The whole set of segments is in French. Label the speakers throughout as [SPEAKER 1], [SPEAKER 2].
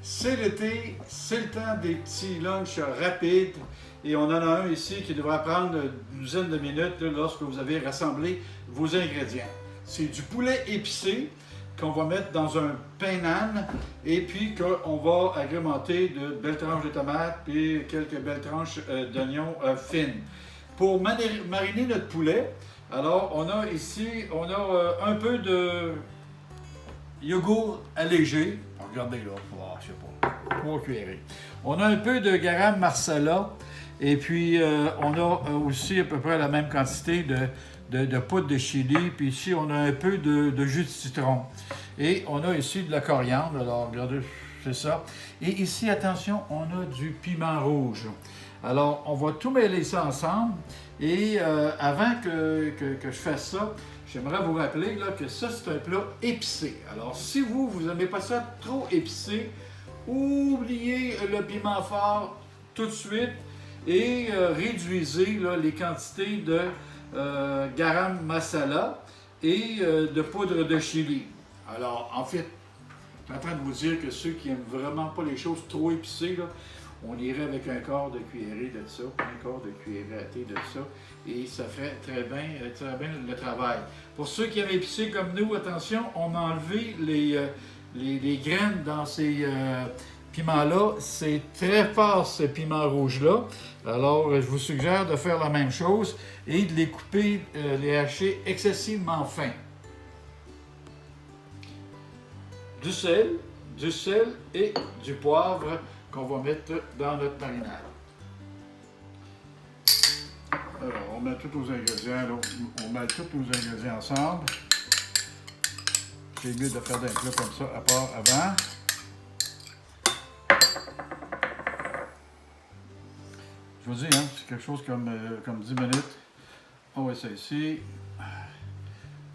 [SPEAKER 1] C'est l'été, c'est le temps des petits lunchs rapides et on en a un ici qui devra prendre une douzaine de minutes lorsque vous avez rassemblé vos ingrédients. C'est du poulet épicé qu'on va mettre dans un pain nan et puis qu'on va agrémenter de belles tranches de tomates et quelques belles tranches d'oignons fines. Pour mariner notre poulet, alors on a ici un peu de yogourt allégé. Regardez là, je sais pas, 3 cuillerées. On a un peu de garam masala et puis on a aussi à peu près la même quantité de poudre de chili. Puis ici, on a un peu de jus de citron. Et on a ici de la coriandre. Alors, regardez, c'est ça. Et ici, attention, on a du piment rouge. Alors, on va tout mêler ça ensemble. Et avant que je fasse ça, j'aimerais vous rappeler là, que ça, c'est un plat épicé. Alors, si vous n'aimez pas ça trop épicé, oubliez le piment fort tout de suite et réduisez là, les quantités de garam masala et de poudre de chili. Alors, en fait, je suis en train de vous dire que ceux qui n'aiment vraiment pas les choses trop épicées, là, on irait avec un quart de cuillerée de ça, un quart de cuillerée à thé de ça, et ça ferait très bien le travail. Pour ceux qui aiment épicé comme nous, attention, on a enlevé les graines dans ces piments-là. C'est très fort, ce piment rouge-là. Alors, je vous suggère de faire la même chose et de les couper, les hacher excessivement fins. Du sel et du poivre qu'on va mettre dans notre marinade. Alors, on met tous nos ingrédients, là, on met tous nos ingrédients ensemble. C'est mieux de faire d'un plat comme ça à part avant. Je vous dis, hein, c'est quelque chose comme 10 minutes. On va ça ici.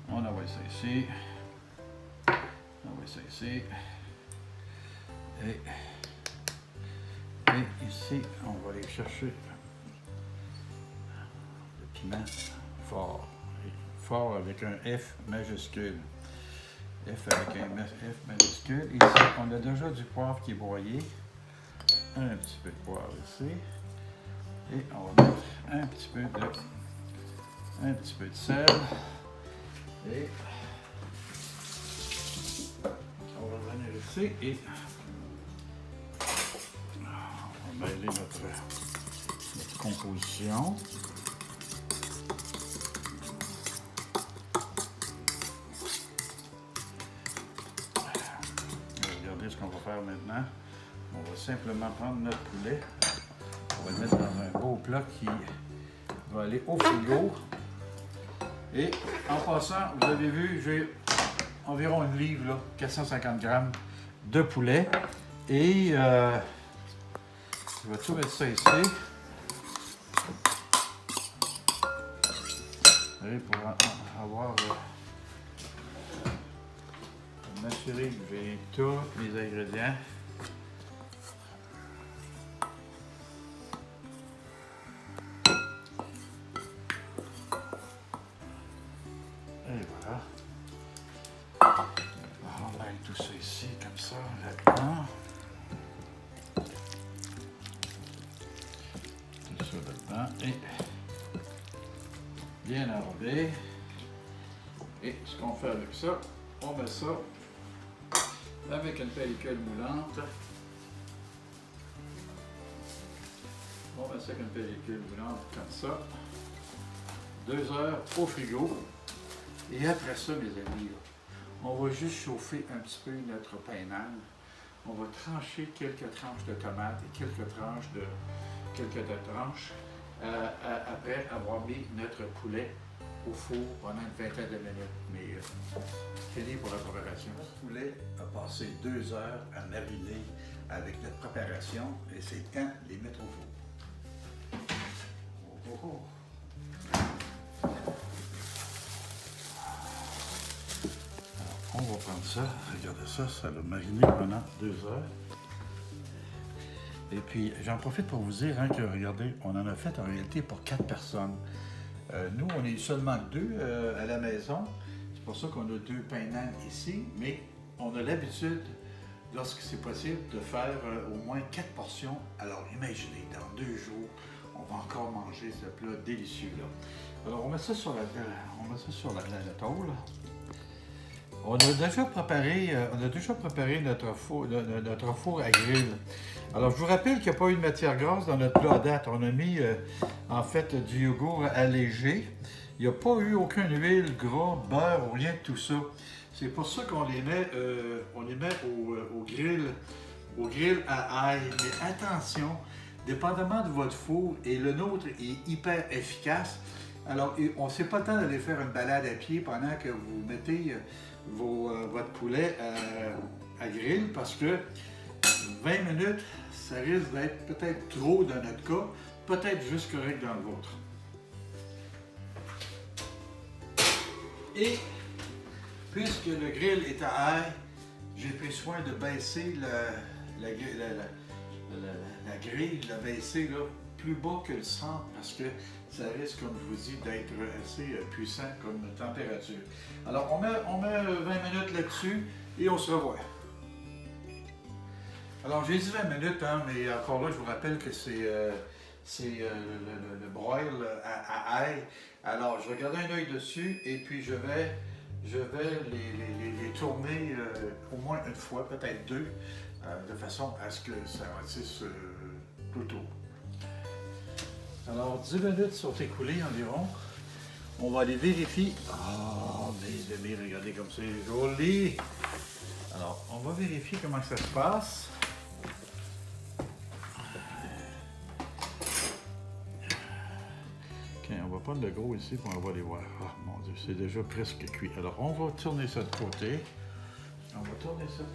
[SPEAKER 1] On envoie ça ici. On envoie ça ici. Et ici, on va aller chercher le piment fort. Fort avec un F majuscule. F avec un F majuscule. Ici, on a déjà du poivre qui est broyé. Un petit peu de poivre ici. Et on va mettre un petit peu de sel. Et on va venir ici et on va mêler notre composition. Regardez ce qu'on va faire maintenant. On va simplement prendre notre poulet. On va le mettre dans un beau plat qui va aller au frigo. Et en passant, vous avez vu, j'ai environ une livre, là, 450 grammes de poulet. Et je vais tout mettre ça ici. Et pour avoir m'assurer que j'ai tous les ingrédients. Et voilà. On met tout ça ici, comme ça, là-dedans. Tout ça là-dedans. Et bien enrobé. Et ce qu'on fait avec ça, on met ça avec une pellicule moulante. On met ça avec une pellicule moulante comme ça. 2 heures au frigo. Et après ça, mes amis, on va juste chauffer un petit peu notre pain nan. On va trancher quelques tranches de tomates et quelques tranches après avoir mis notre poulet au four pendant une vingtaine de minutes. Mais fini pour la préparation. Le poulet a passé 2 heures à mariner avec notre préparation et c'est temps de les mettre au four. Oh, oh, oh. On va prendre ça, regardez ça, ça a mariné pendant 2 heures. Et puis, j'en profite pour vous dire que, regardez, on en a fait en réalité pour 4 personnes. Nous, on est seulement 2 à la maison. C'est pour ça qu'on a 2 pains nan ici, mais on a l'habitude lorsque c'est possible, de faire au moins 4 portions. Alors imaginez, dans 2 jours, on va encore manger ce plat délicieux-là. Alors on met ça sur la tôle. On a déjà préparé notre four à grill. Alors, je vous rappelle qu'il n'y a pas eu de matière grasse dans notre plat à date. On a mis, en fait, du yogourt allégé. Il n'y a pas eu aucune huile, gras, beurre ou rien de tout ça. C'est pour ça qu'on les met, au grill à ail. Mais attention, dépendamment de votre four, et le nôtre est hyper efficace. Alors, on ne sait pas le temps d'aller faire une balade à pied pendant que vous mettez votre poulet à grill parce que 20 minutes, ça risque d'être peut-être trop dans notre cas, peut-être juste correct dans le vôtre. Et puisque le grill est à air, j'ai pris soin de baisser la grille, de la baisser là, plus bas que le centre parce que ça risque, comme je vous dis, d'être assez puissant comme température. Alors, on met 20 minutes là-dessus et on se revoit. Alors, j'ai dit 20 minutes, hein, mais encore là, je vous rappelle que c'est le broil à ail. Alors, je vais garder un œil dessus et puis je vais les tourner au moins une fois, peut-être 2, de façon à ce que ça ratisse tout le tour. Alors, 10 minutes sont écoulées environ. On va aller vérifier. Oh, mes amis, regardez comme c'est joli! Alors, on va vérifier comment ça se passe. OK, on va prendre le gros ici, puis on va aller voir. Oh mon Dieu, c'est déjà presque cuit. Alors, on va tourner ça de côté. On va tourner ça de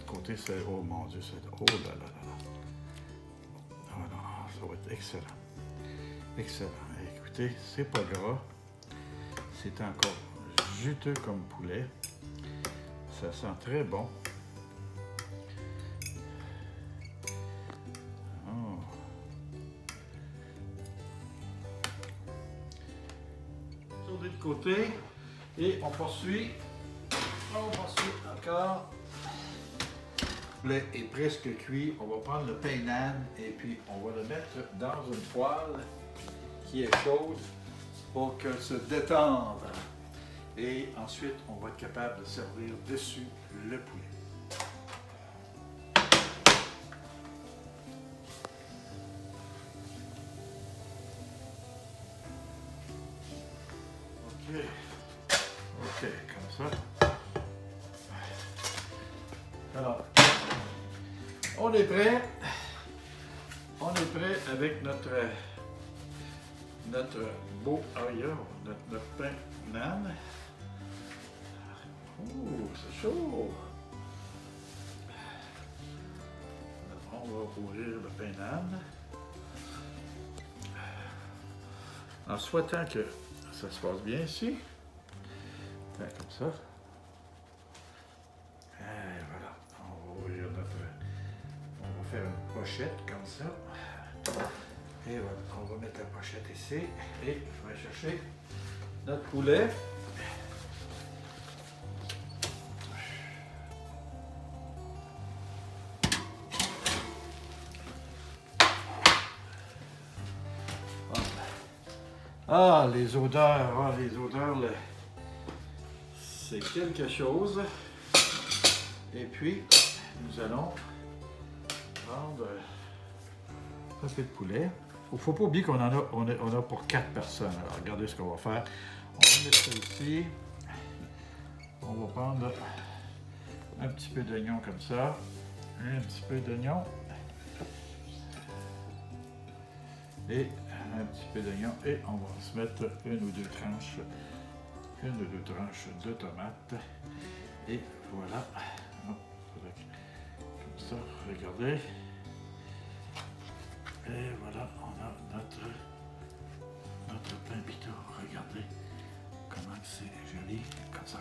[SPEAKER 1] côté. Oh mon Dieu, oh là là là là. Oh non, ça va être excellent. Excellent. Écoutez, c'est pas gras. C'est encore juteux comme poulet. Ça sent très bon. Oh. Tourner de côté et on poursuit. Encore. Le poulet est presque cuit. On va prendre le pain nan et puis on va le mettre dans une poêle qui est chaude pour qu'elle se détende. Et ensuite, on va être capable de servir dessus le poulet. OK, comme ça. Alors, on est prêt. On est prêt avec notre beau notre pain nan. Oh, c'est chaud! On va ouvrir le pain nan. En souhaitant que ça se passe bien ici. Comme ça. Et voilà. On va ouvrir on va faire une pochette comme ça. Et voilà. On va mettre la pochette ici. Et je vais chercher notre poulet. Ah, les odeurs, c'est quelque chose. Et puis, nous allons prendre un peu de poulet. Il ne faut pas oublier qu'on on a pour 4 personnes. Alors, regardez ce qu'on va faire. On va mettre ça ici. On va prendre un petit peu d'oignon comme ça. Un petit peu d'oignon. Et un petit peu d'oignon et on va se mettre une ou deux tranches de tomates et voilà. Comme ça, regardez. Et voilà, on a notre pain pita. Regardez comment c'est joli comme ça.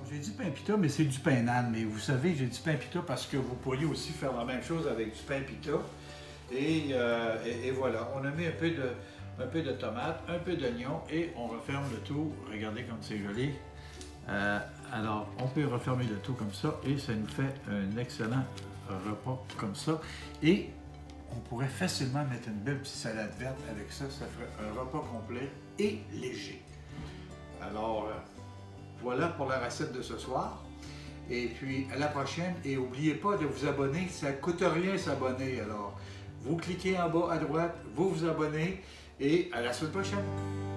[SPEAKER 1] J'ai dit pain pita, mais c'est du pain nan. Mais vous savez, j'ai dit pain pita parce que vous pourriez aussi faire la même chose avec du pain pita. Et voilà, on a mis un peu de tomate, un peu d'oignon et on referme le tout. Regardez comme c'est joli. Alors, on peut refermer le tout comme ça et ça nous fait un excellent repas comme ça. Et on pourrait facilement mettre une belle petite salade verte avec ça. Ça ferait un repas complet et léger. Alors, voilà pour la recette de ce soir. Et puis, à la prochaine. Et n'oubliez pas de vous abonner. Ça ne coûte rien s'abonner. Alors, vous cliquez en bas à droite, vous vous abonnez. Et à la semaine prochaine.